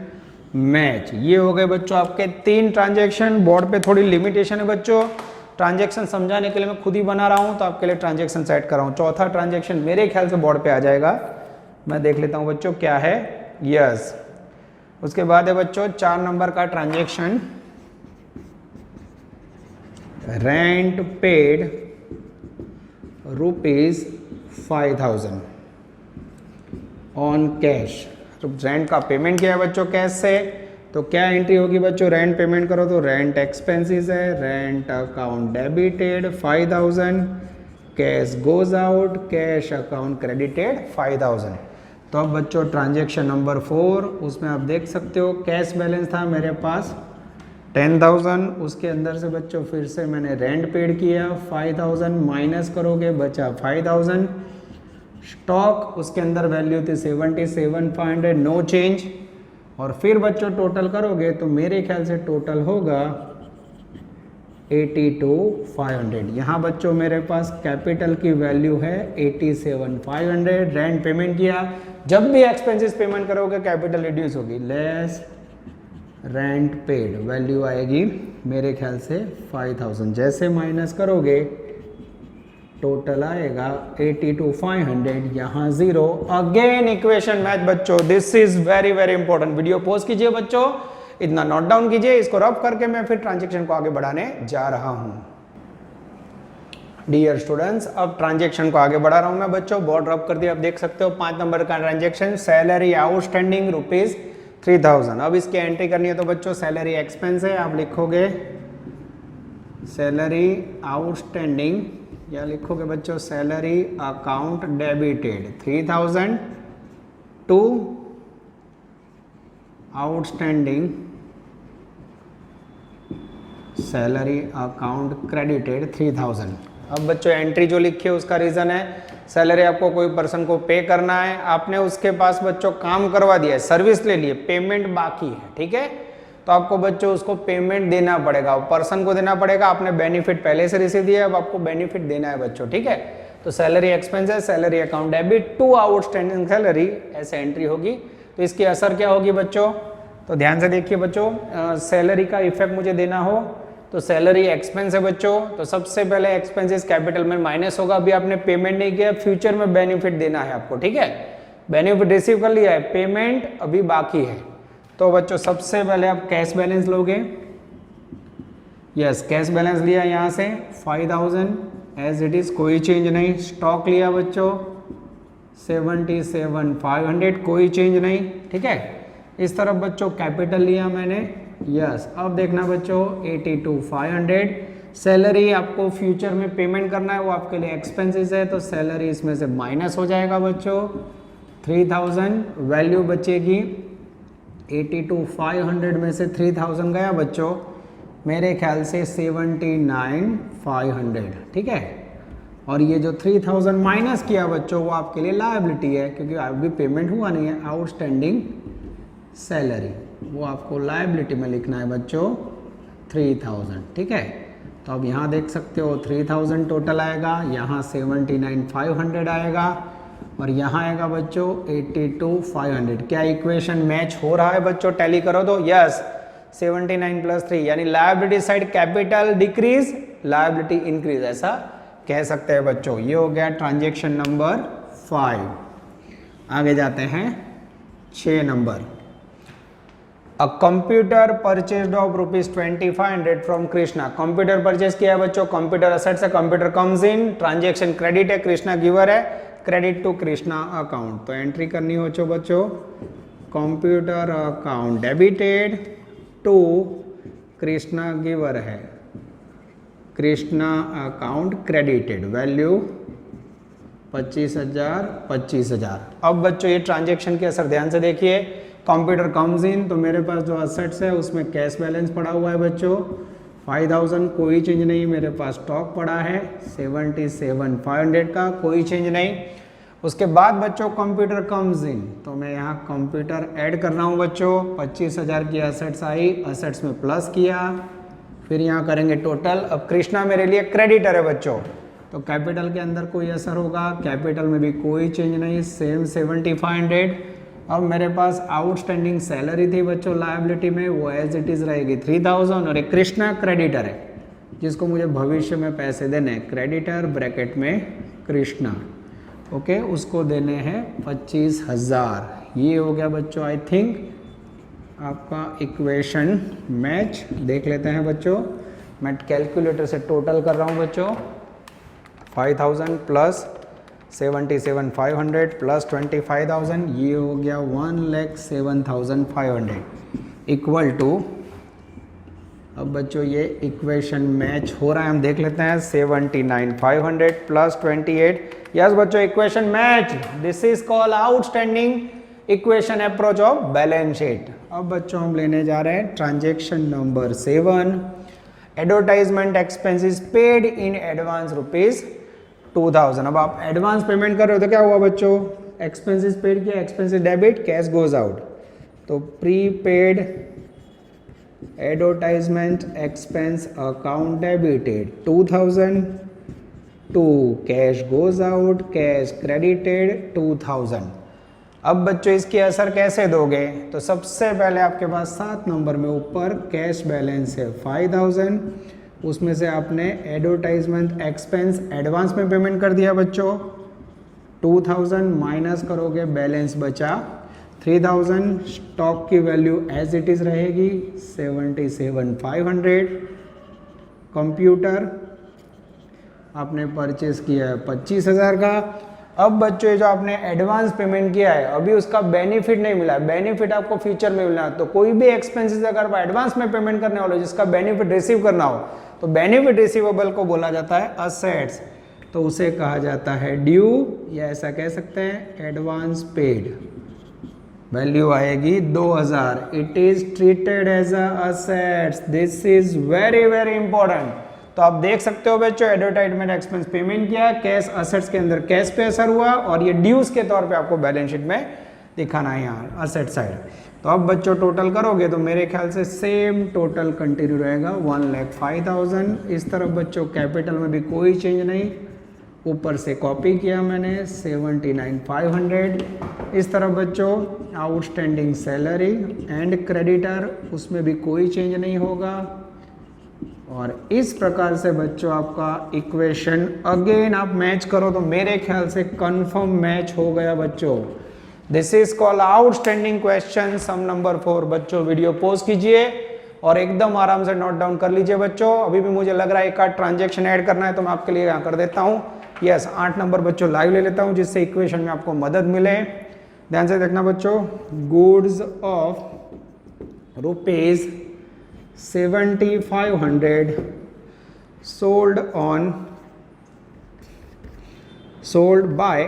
Speaker 2: match. ये हो गए बच्चों आपके 3 ट्रांजैक्शन। बोर्ड पे थोड़ी लिमिटेशन है बच्चों, ट्रांजैक्शन समझाने के लिए मैं खुद ही बना रहा हूँ, तो आपके लिए ट्रांजैक्शन सेट कर रहा हूँ। चौथा ट्रांजैक्शन मेरे ख्याल से बोर्ड पे आ जाएगा, मैं देख लेता हूँ बच्चों क्या है। यस उसके बाद है बच्चों 4 नंबर का transaction, rent paid ₹5,000 on cash. तो रेंट का पेमेंट किया है बच्चों कैश से, तो क्या एंट्री होगी बच्चों, रेंट पेमेंट करो तो रेंट एक्सपेंसेस है, rent account debited 5,000, cash goes out, cash account credited 5,000। तो अब बच्चों ट्रांजैक्शन नंबर 4, उसमें आप देख सकते हो कैश बैलेंस था मेरे पास 10,000, उसके अंदर से बच्चों फिर से मैंने रेंट पेड किया 5,000, माइनस करोगे बचा 5,000। स्टॉक उसके अंदर वैल्यू थी 77,500, नो चेंज। और फिर बच्चों टोटल करोगे तो मेरे ख्याल से टोटल होगा 82,500। यहाँ बच्चों मेरे पास कैपिटल की वैल्यू है 87,500, रेंट पेमेंट किया। जब भी एक्सपेंसेस पेमेंट करोगे कैपिटल रिड्यूस होगी, लेस रेंट पेड, वैल्यू आएगी मेरे ख्याल से 5,000। जैसे माइनस करोगे टोटल आएगा 82,500, यहाँ 0। अगेन इक्वेशन मैच बच्चों, this is very very important. Video pause कीजिए बच्चों, इतना नोट डाउन कीजिए, इसको रफ करके मैं फिर ट्रांजैक्शन को आगे बढ़ाने जा रहा हूँ। डियर स्टूडेंट्स, अब ट्रांजेक्शन को आगे बढ़ा रहा हूं मैं बच्चों। बोर्ड रब कर दिया, आप देख सकते हो 5 नंबर का ट्रांजेक्शन, सैलरी आउटस्टैंडिंग ₹3000। अब इसकी एंट्री करनी है तो बच्चों सैलरी एक्सपेंस है, आप लिखोगे सैलरी आउटस्टैंडिंग या लिखोगे बच्चों salary account debited 3000 to outstanding salary account credited 3000। अब बच्चों एंट्री जो लिखी है उसका रीज़न है सैलरी आपको कोई पर्सन को पे करना है, आपने उसके पास बच्चों काम करवा दिया है, सर्विस ले लिए, पेमेंट बाकी है, ठीक है, तो आपको बच्चों उसको पेमेंट देना पड़ेगा, पर्सन को देना पड़ेगा। आपने बेनिफिट पहले से रिसीव दिया है, अब आपको बेनिफिट देना है बच्चों, ठीक है। तो सैलरी एक्सपेंस है, salary account debit to outstanding salary, ऐसे एंट्री होगी। तो इसकी असर क्या होगी बच्चों, तो ध्यान से देखिए बच्चों, सैलरी का इफेक्ट मुझे देना हो तो सैलरी एक्सपेंस है बच्चों, तो सबसे पहले एक्सपेंसेस कैपिटल में माइनस होगा। अभी आपने पेमेंट नहीं किया, फ्यूचर में बेनिफिट देना है आपको, ठीक है। बेनिफिट रिसीव कर लिया है, पेमेंट अभी बाकी है। तो बच्चों सबसे पहले आप कैश बैलेंस लोगे, यस कैश बैलेंस लिया यहाँ से 5000 एज इट इज, कोई चेंज नहीं। स्टॉक लिया बच्चों 77,500, कोई चेंज नहीं, ठीक है। इस तरफ बच्चों कैपिटल लिया मैंने, यस। अब देखना बच्चों 82,500, सैलरी आपको फ्यूचर में पेमेंट करना है, वो आपके लिए एक्सपेंसेस है, तो सैलरी इसमें से माइनस हो जाएगा बच्चों 3000, वैल्यू बचेगी 82,500 में से 3000 गया बच्चों मेरे ख्याल से 79,500, ठीक है। और ये जो 3000 माइनस किया बच्चों वो आपके लिए लायबिलिटी है, क्योंकि अभी पेमेंट हुआ नहीं है, आउटस्टैंडिंग सैलरी, वो आपको लायबिलिटी में लिखना है बच्चों 3000, ठीक है। तो अब यहाँ देख सकते हो 3000 टोटल आएगा, यहाँ 79,500 आएगा और यहाँ आएगा बच्चों 82,500। क्या इक्वेशन मैच हो रहा है बच्चों, टैली करो तो, यस 79 + 3 यानी liability side capital decrease, liability increase, ऐसा कह सकते हैं बच्चों। ये हो गया ट्रांजेक्शन नंबर 5। आगे जाते हैं 6 नंबर। A computer purchased of ₹2500 from Krishna. Computer purchase किया है बच्चों, कंप्यूटर असेट्स है, computer comes in, transaction credit है, कृष्णा गिवर है, क्रेडिट टू कृष्णा अकाउंट। तो एंट्री करनी हो बच्चों computer account debited to Krishna giver है, कृष्णा अकाउंट क्रेडिटेड, वैल्यू 25,000। अब बच्चों ये ट्रांजेक्शन के असर ध्यान से देखिए, कंप्यूटर कम्स इन, तो मेरे पास जो असेट्स है उसमें कैश बैलेंस पड़ा हुआ है बच्चों 5000, कोई चेंज नहीं। मेरे पास स्टॉक पड़ा है 77,500 का, कोई चेंज नहीं। उसके बाद बच्चों कंप्यूटर कम्स इन, तो मैं यहाँ कंप्यूटर ऐड कर रहा हूँ बच्चों, 25,000 की असेट्स आई, असेट्स में प्लस किया, फिर यहाँ करेंगे टोटल। अब कृष्णा मेरे लिए क्रेडिटर है बच्चों, तो कैपिटल के अंदर कोई असर होगा, कैपिटल में भी कोई चेंज नहीं, सेम 7500। अब मेरे पास आउटस्टैंडिंग सैलरी थी बच्चों लायबिलिटी में, वो एज इट इज़ रहेगी 3000, और एक कृष्णा क्रेडिटर है जिसको मुझे भविष्य में पैसे देने हैं, क्रेडिटर ब्रैकेट में कृष्णा, ओके, उसको देने हैं 25,000। ये हो गया बच्चों आई थिंक आपका इक्वेशन मैच। देख लेते हैं बच्चों, मैं कैलकुलेटर से टोटल कर रहा हूँ बच्चों, 5000 प्लस 77,500 प्लस 25,000, ये हो गया 1,07,500 इक्वल टू, अब बच्चों ये इक्वेशन मैच हो रहा है, हम देख लेते हैं 79,500 प्लस 28, यस बच्चों equation match, this is called outstanding equation approach of balance sheet. अब बच्चों हम लेने जा रहे हैं transaction number 7, advertisement expenses paid in advance ₹2000। अब आप एडवांस पेमेंट कर रहे हो तो क्या हुआ बच्चों, एक्सपेंसेस पेड किया, expenses debit, cash goes out, तो prepaid advertisement expense account debited 2000 to cash goes out, cash credited 2000। अब बच्चों इसकी असर कैसे दोगे, तो सबसे पहले आपके पास 7 नंबर में ऊपर कैश बैलेंस है 5000, उसमें से आपने एडवर्टाइजमेंट एक्सपेंस एडवांस में पेमेंट कर दिया बच्चों 2000, माइनस करोगे बैलेंस बचा 3000, स्टॉक की वैल्यू एज इट इज रहेगी 77,500, कंप्यूटर आपने परचेस किया है 25,000 का। अब बच्चों ये जो आपने एडवांस पेमेंट किया है अभी उसका बेनिफिट नहीं मिला है, बेनिफिट आपको फ्यूचर में मिलना है। तो कोई भी एक्सपेंसेस अगर आप एडवांस में पेमेंट करने वाले हो जिसका बेनिफिट रिसीव करना हो तो बेनिफिट रिसीवेबल को बोला जाता है असेट्स, तो उसे कहा जाता है ड्यू, या ऐसा कह सकते हैं एडवांस पेड। वैल्यू आएगी 2000। It is treated as a assets, this is very very important. तो आप देख सकते हो बच्चों एडवर्टाइजमेंट एक्सपेंस पेमेंट किया, कैश असेट्स के अंदर कैश पे असर हुआ और ये ड्यूज के तौर पे आपको बैलेंस शीट में दिखाना है यहाँ असेट साइड। तो अब बच्चों टोटल करोगे तो मेरे ख्याल से सेम टोटल कंटिन्यू रहेगा 1,05,000। इस तरफ बच्चों कैपिटल में भी कोई चेंज नहीं, ऊपर से कॉपी किया मैंने 79,500। इस तरफ बच्चों आउटस्टैंडिंग सैलरी एंड क्रेडिटर, उसमें भी कोई चेंज नहीं होगा। और इस प्रकार से बच्चों आपका इक्वेशन अगेन आप मैच करो तो मेरे ख्याल से कंफर्म मैच हो गया बच्चों। This is called outstanding question sum number 4। बच्चों वीडियो पॉज कीजिए और एकदम आराम से नोट डाउन कर लीजिए बच्चों। अभी भी मुझे लग रहा है एक आध ट्रांजेक्शन ऐड करना है तो मैं आपके लिए यहाँ कर देता हूँ। यस 8 नंबर बच्चों लाइव ले लेता हूँ जिससे इक्वेशन में आपको मदद मिले। ध्यान से देखना बच्चों, goods of rupees 7,500 sold by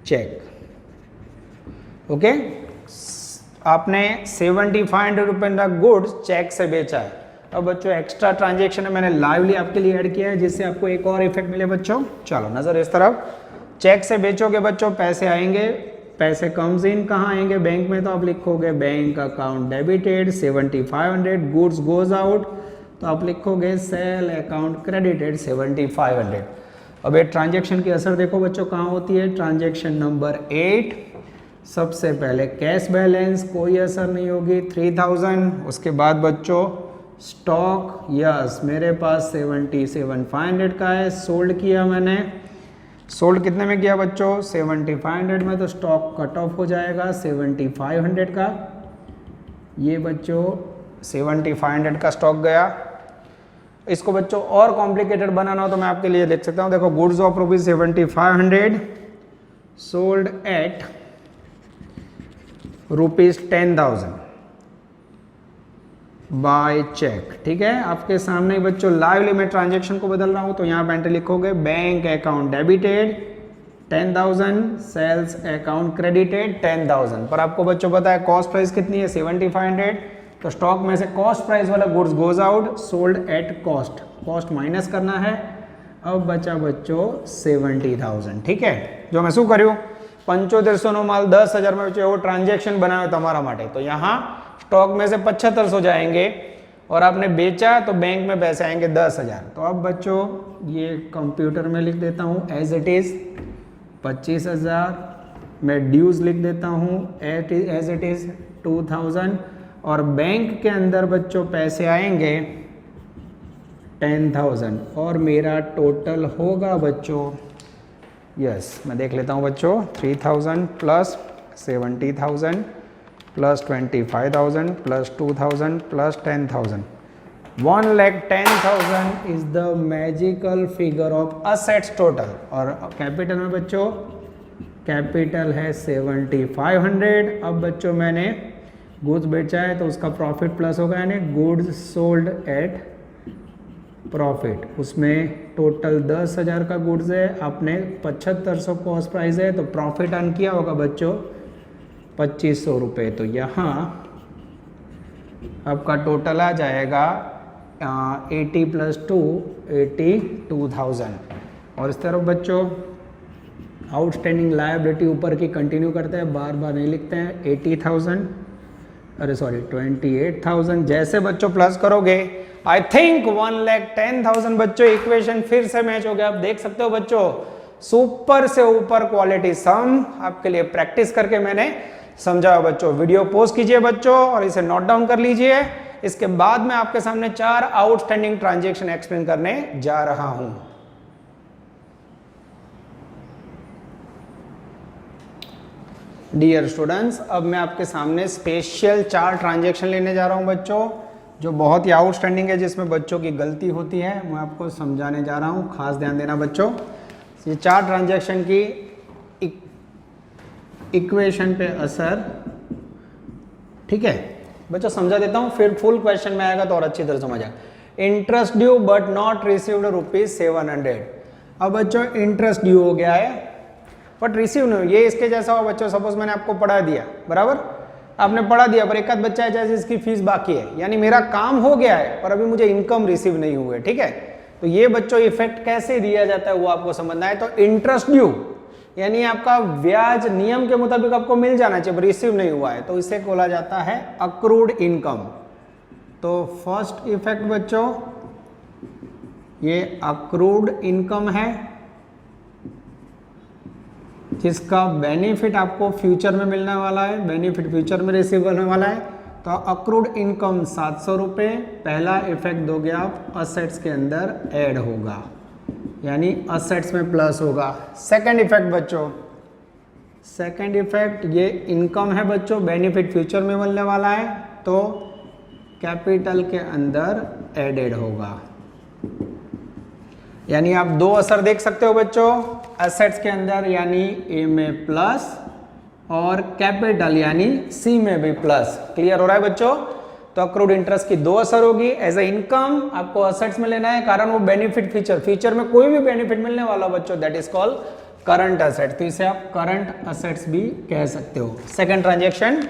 Speaker 2: check। Okay, आपने 7,500 रुपए का गुड्स चेक से बेचा है। अब बच्चों एक्स्ट्रा ट्रांजेक्शन मैंने लाइवली आपके लिए ऐड किया है जिससे आपको एक और इफेक्ट मिले बच्चों। चलो नजर इस तरफ, चेक से बेचोगे बच्चों पैसे आएंगे, पैसे कम्स इन कहाँ आएंगे बैंक में, तो आप लिखोगे bank account debited 7,500, goods goes out तो आप लिखोगे सेल अकाउंट क्रेडिटेड 7,500। अब ये ट्रांजेक्शन की असर देखो बच्चों कहाँ होती है, ट्रांजेक्शन नंबर 8 सबसे पहले कैश बैलेंस कोई असर नहीं होगी 3,000। उसके बाद बच्चों स्टॉक, यस मेरे पास 77,500 का है, सोल्ड किया मैंने। सोल्ड कितने में किया बच्चों, 7,500 में, तो स्टॉक कट ऑफ हो जाएगा 7,500 का। ये बच्चों 7,500 का स्टॉक गया। इसको बच्चों और कॉम्प्लिकेटेड बनाना हो तो मैं आपके लिए लिख सकता हूँ, देखो goods of rupees 7,500 sold at rupees 10,000 by cheque. ठीक है, आपके सामने ही बच्चों लाइवली मैं ट्रांजेक्शन को बदल रहा हूं, तो यहां पे एंट्री लिखोगे bank account debited 10,000, sales account credited 10,000। पर आपको बच्चों पता है कॉस्ट प्राइस कितनी है 7,500, तो स्टॉक में से कॉस्ट प्राइस वाला goods goes out, sold at cost, cost minus करना है। अब बचा बच्चों 70,000। ठीक है, जो मैं शू કર્યું 7500 નો માલ 10,000 में बच्चों एवो ट्रांजेक्शन बनाया तमारा माटे, तो यहाँ स्टॉक में से 7500 जाएंगे और आपने बेचा तो बैंक में पैसे आएंगे 10,000। तो अब बच्चों ये कंप्यूटर में लिख देता हूँ एज इट इज 25,000, मैं ड्यूज लिख देता हूँ एज इट इज 2,000 और बैंक के अंदर बच्चों पैसे आएंगे 10,000 और मेरा टोटल होगा बच्चों, यस मैं देख लेता हूँ बच्चों 3,000 plus 70,000 plus 25,000 plus 2,000 plus 10,000, 1,10,000 is the magical figure of assets total. और कैपिटल में बच्चों कैपिटल है 7,500। अब बच्चों मैंने गुड्स बेचा है तो उसका प्रॉफिट प्लस होगा, यानी गुड्स सोल्ड एट प्रॉफिट, उसमें टोटल 10,000 का गुड्स है, आपने 7,500 कॉस्ट प्राइस है, तो प्रॉफिट अर्न किया होगा बच्चों 2,500 रुपये। तो यहाँ आपका टोटल आ जाएगा 80 प्लस 2 82,000। और इस तरफ बच्चों आउटस्टैंडिंग लायबिलिटी ऊपर की कंटिन्यू करते हैं, बार बार नहीं लिखते हैं, 80,000 अरे सॉरी 28,000। जैसे बच्चों प्लस करोगे आई थिंक 1,10,000 बच्चों इक्वेशन फिर से मैच हो गया। आप देख सकते हो बच्चों सुपर से ऊपर क्वालिटी सम आपके लिए प्रैक्टिस करके मैंने समझाया बच्चों। वीडियो पॉज कीजिए बच्चों और इसे नोट डाउन कर लीजिए। इसके बाद मैं आपके सामने 4 आउटस्टैंडिंग ट्रांजैक्शन एक्सप्लेन करने जा रहा हूं। डियर स्टूडेंट्स, अब मैं आपके सामने स्पेशल 4 ट्रांजैक्शन लेने जा रहा हूं बच्चों। जो बहुत ही आउटस्टैंडिंग है, जिसमें बच्चों की गलती होती है, मैं आपको समझाने जा रहा हूँ, खास ध्यान देना बच्चों। ये 4 ट्रांजैक्शन की इक्वेशन पे असर, ठीक है बच्चों, समझा देता हूँ, फिर फुल क्वेश्चन में आएगा तो और अच्छी तरह समझ आएगा। Interest due but not received ₹700। अब बच्चों इंटरेस्ट ड्यू हो गया है बट रिसीव नहीं, ये इसके जैसा हो बच्चों। सपोज मैंने आपको पढ़ा दिया, बराबर आपने पढ़ा दिया, पर एक आध बच्चा है जैसे इसकी फीस बाकी है, यानी मेरा काम हो गया है पर अभी मुझे इनकम रिसीव नहीं हुए, ठीक है। तो ये बच्चों इफेक्ट कैसे दिया जाता है वो आपको समझना है। तो इंटरेस्ट ड्यू यानी आपका ब्याज नियम के मुताबिक आपको मिल जाना चाहिए, रिसीव नहीं हुआ है, तो इसे बोला जाता है अक्रूड इनकम। तो फर्स्ट इफेक्ट बच्चों ये अक्रूड इनकम है, जिसका बेनिफिट आपको फ्यूचर में मिलने वाला है, बेनिफिट फ्यूचर में रिसीव होने वाला है। तो अक्रूड इनकम 700 रुपये, पहला इफेक्ट दोगे आप, असेट्स के अंदर ऐड होगा, यानी असेट्स में प्लस होगा। सेकंड इफेक्ट बच्चों, सेकंड इफेक्ट ये इनकम है बच्चों, बेनिफिट फ्यूचर में मिलने वाला है, तो कैपिटल के अंदर एडेड होगा। यानी आप 2 असर देख सकते हो बच्चों, एसेट्स के अंदर यानी ए में प्लस और कैपिटल यानी सी में भी प्लस। क्लियर हो रहा है बच्चों। तो अक्रूड इंटरेस्ट की 2 असर होगी। एज ए इनकम आपको असेट्स में लेना है, कारण वो बेनिफिट फ्यूचर में कोई भी बेनिफिट मिलने वाला बच्चों, that is called current assets. तो इसे आप करंट असेट्स भी कह सकते हो। Second transaction,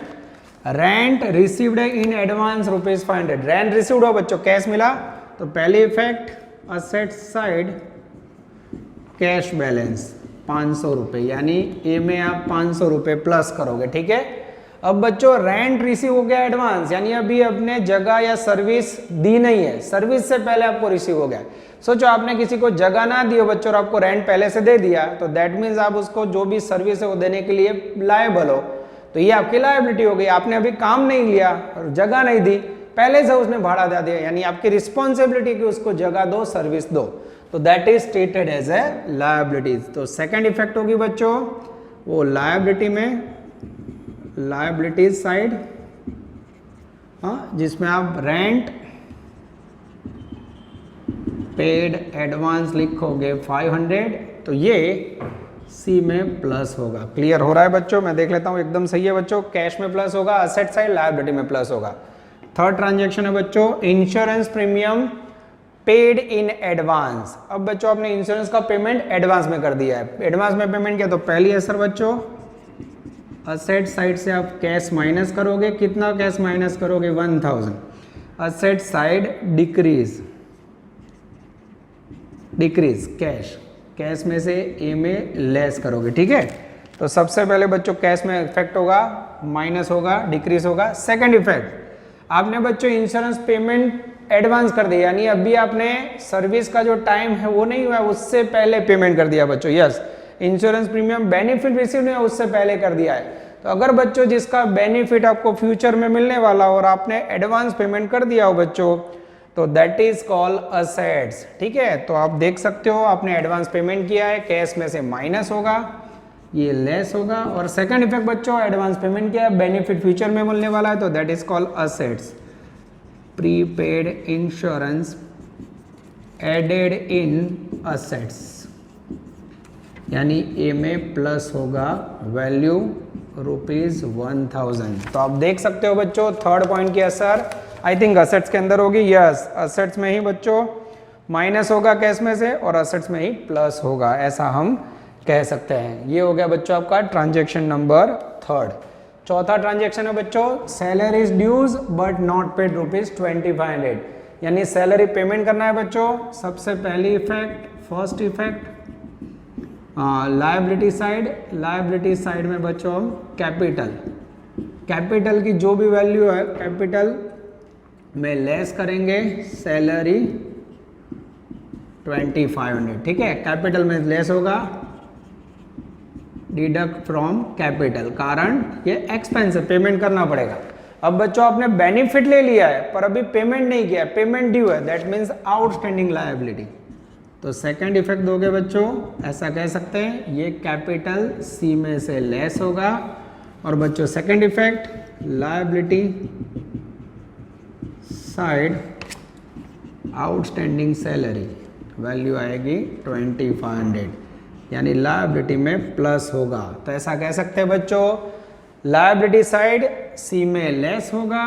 Speaker 2: rent received in advance ₹500। Rent received हो बच्चों, कैश मिला, तो पहले effect asset side cash balance 500 रुपये, यानी ए में आप 500 रुपये प्लस करोगे, ठीक है। अब बच्चों रेंट रिसीव हो गया एडवांस, यानी अभी अपने जगह या सर्विस दी नहीं है, सर्विस से पहले आपको रिसीव हो गया। सोचो आपने किसी को जगह ना दी हो बच्चों और आपको रेंट पहले से दे दिया, तो दैट मीन्स आप उसको जो भी सर्विस है वो देने के लिए लायबल हो, तो ये आपकी लायबिलिटी हो गई। आपने अभी काम नहीं लिया और जगह नहीं दी, पहले से उसने भाड़ा दे दिया, यानी आपकी रिस्पॉन्सिबिलिटी कि उसको जगह दो, सर्विस दो, तो that is treated as a liability. तो सेकंड इफेक्ट होगी बच्चों वो लायबिलिटी में, लायबिलिटीज साइड, जिसमें आप रेंट पेड एडवांस लिखोगे 500, तो ये सी में प्लस होगा। क्लियर हो रहा है बच्चों, मैं देख लेता हूं एकदम सही है बच्चों। कैश में प्लस होगा, असेट साइड, लायबिलिटी में प्लस होगा। थर्ड ट्रांजैक्शन है बच्चों insurance premium paid in advance. अब बच्चों आपने इंश्योरेंस का पेमेंट एडवांस में कर दिया है, एडवांस में पेमेंट किया, तो पहली असर बच्चों असेट साइड से आप कैश माइनस करोगे, कितना कैश माइनस करोगे 1000, asset side decrease, decrease cash, cash में से ए में लेस करोगे, ठीक है। तो सबसे पहले बच्चों कैश में इफेक्ट होगा, माइनस होगा, डिक्रीज होगा। सेकंड इफेक्ट, आपने बच्चों इंश्योरेंस पेमेंट एडवांस कर दिया, यानी अभी आपने सर्विस का जो टाइम है वो नहीं हुआ, उससे पहले पेमेंट कर दिया बच्चों। Yes, insurance premium benefit receive नहीं हुआ, उससे पहले कर दिया है। तो अगर बच्चों जिसका बेनिफिट आपको फ्यूचर में मिलने वाला और आपने एडवांस पेमेंट कर दिया हो बच्चों, तो दैट इज कॉल्ड असेट्स, ठीक है। तो आप देख सकते हो आपने एडवांस पेमेंट किया है, कैश में से माइनस होगा, ये लेस होगा। और सेकंड इफेक्ट बच्चों एडवांस पेमेंट किया है, बेनिफिट फ्यूचर में मिलने वाला है, तो that is called assets. Prepaid insurance added in assets, यानी ए में प्लस होगा, वैल्यू ₹1000। तो आप देख सकते हो बच्चों थर्ड पॉइंट की असर आई थिंक असेट्स के अंदर होगी। यस, असेट्स में ही बच्चों माइनस होगा कैश में से और असेट्स में ही प्लस होगा, ऐसा हम कह सकते हैं। ये हो गया बच्चों आपका ट्रांजैक्शन नंबर थर्ड। चौथा ट्रांजैक्शन है बच्चों salaries dues but not paid ₹2500, यानी सैलरी पेमेंट करना है बच्चों। सबसे पहली effect, first effect liability side, liability side में बच्चों हम कैपिटल, कैपिटल की जो भी वैल्यू है कैपिटल में लेस करेंगे सैलरी 2500, ठीक है। कैपिटल में लेस होगा, डिडक्ट फ्रॉम कैपिटल, कारण ये एक्सपेंस है, पेमेंट करना पड़ेगा। अब बच्चों आपने बेनिफिट ले लिया है पर अभी पेमेंट नहीं किया, पेमेंट ड्यू है, दैट मीन्स आउटस्टैंडिंग लायबिलिटी। तो सेकंड इफेक्ट दोगे बच्चों, ऐसा कह सकते हैं ये कैपिटल सी में से लेस होगा। और बच्चों second effect liability side outstanding salary value आएगी 2500, यानी लायबिलिटी में प्लस होगा। तो ऐसा कह सकते हैं बच्चों, लायबिलिटी साइड सी में लेस होगा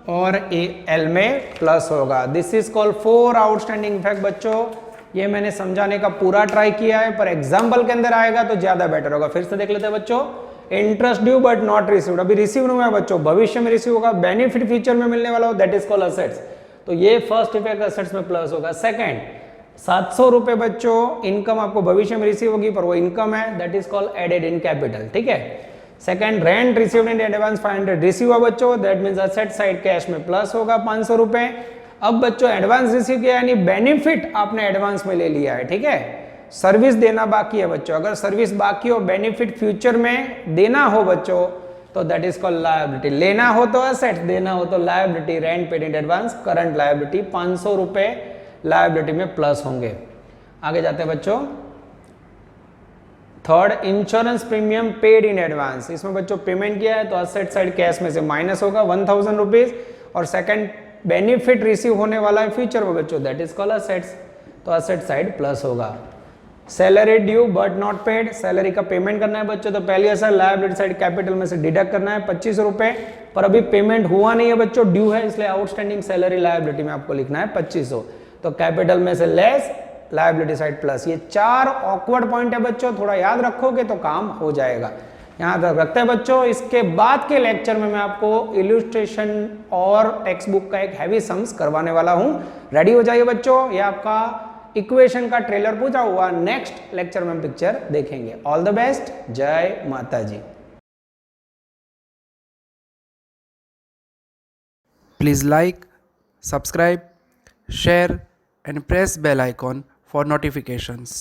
Speaker 2: और एल में प्लस होगा। This is called 4 outstanding effect. बच्चों ये मैंने समझाने का पूरा ट्राई किया है, पर एग्जाम्पल के अंदर आएगा तो ज्यादा बेटर होगा। फिर से देख लेते हैं बच्चों, interest due but not received, अभी रिसीव नहीं हुआ बच्चों, भविष्य में रिसीव होगा, बेनिफिट फ्यूचर में मिलने वाला हो, दैट इज कॉल्ड असेट्स। तो ये फर्स्ट इफेक्ट असेट्स में प्लस होगा। सेकंड, 700 रुपए बच्चों इनकम आपको भविष्य में रिसीव होगी, पर वो इनकम है, that is called added in capital. ठीक है। Second, rent received in advance 500 receive हुआ बच्चों, that means asset side cash में प्लस होगा 500 रुपए। अब बच्चों एडवांस रिसीव किया यानी बेनिफिट आपने एडवांस में ले लिया है। ठीक है। सर्विस देना बाकी है बच्चों, अगर सर्विस बाकी हो, बेनिफिट फ्यूचर में देना हो बच्चों, तो दैट इज कॉल्ड लायबिलिटी। लेना हो तो असेट्स, देना हो तो liability. Rent paid in advance, current liability 500 रुपए लायबिलिटी में प्लस होंगे। आगे जाते हैं बच्चों। Third, insurance premium paid in advance, इसमें बच्चों पेमेंट किया है तो असेट साइड कैश में से माइनस होगा 1000 रुपीज, और सेकंड बेनिफिट रिसीव होने वाला है फ्यूचर में बच्चों, दैट इज कॉल्ड असेट्स, तो असेट साइड प्लस होगा। Salary due but not paid, salary का पेमेंट करना है बच्चों, तो पहली असर लायबिलिटी साइड कैपिटल में से डिडक्ट करना है 25 रुपए, पर अभी पेमेंट हुआ नहीं है बच्चों, ड्यू है, इसलिए आउटस्टैंडिंग सैलरी लायबिलिटी में आपको लिखना है 2500, तो कैपिटल में से लेस, लायबिलिटी साइड प्लस। ये 4 ऑकवर्ड पॉइंट है बच्चों, थोड़ा याद रखोगे तो काम हो जाएगा। यहाँ तक रखते हैं बच्चों। इसके बाद के लेक्चर में मैं आपको इलस्ट्रेशन और टेक्स्ट बुक का एक हैवी सम्स करवाने वाला हूँ। रेडी हो जाइए बच्चों, ये आपका इक्वेशन का ट्रेलर पूछा हुआ, नेक्स्ट लेक्चर में हम पिक्चर देखेंगे। ऑल द बेस्ट, जय माता जी।
Speaker 1: Please like, subscribe, share and press bell icon for notifications.